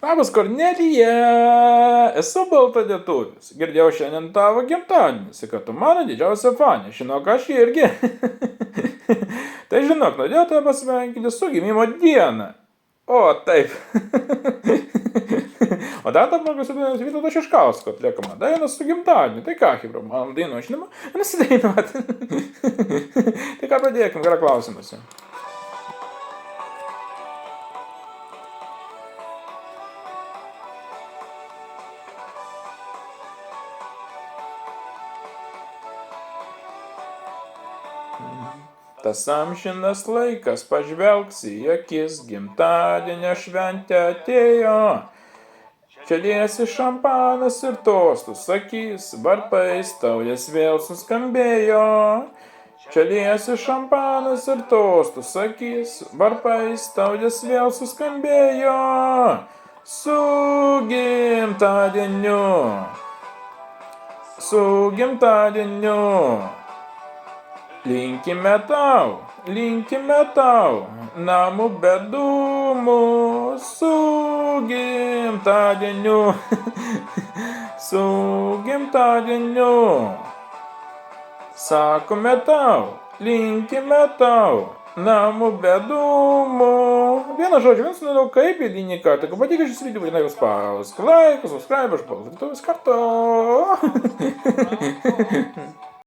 Labas, Kornelija, esu baltadėtuvis. Girdėjau šiandien tavo gimtadienis, kad tu mano didžiausia fanė. Žinok, aš irgi. Tai žinok, norėjau tave pasveikinti su gimimo diena. O, taip. O dar tą progą sudėjus Vytauto Šiškausko atliekama daina su gimtadieniu. Tai ką, Hibro, man dainu aš nesidainuot. Tai ką pradėkim, yra klausimas. Tas amžinas laikas pažvelgs į akis, gimtadienio šventė atėjo. Čia liesi šampanas ir tostų sakys, varpais taurės vėl suskambėjo. Čia liesi šampanas ir tostų sakys, varpais taurės vėl suskambėjo. Su gimtadieniu, su gimtadieniu. Linkime tau, namų be dūmų, su gimtadieniu, su gimtadieniu. Sakome tau, linkime tau, namų be dūmų. Vieną žodžią, vienas nedaug kaip įdinį kartą, kad patikė šis video, vadinai jūs spausk, like, subscribe, aš palaikytų vis kartu.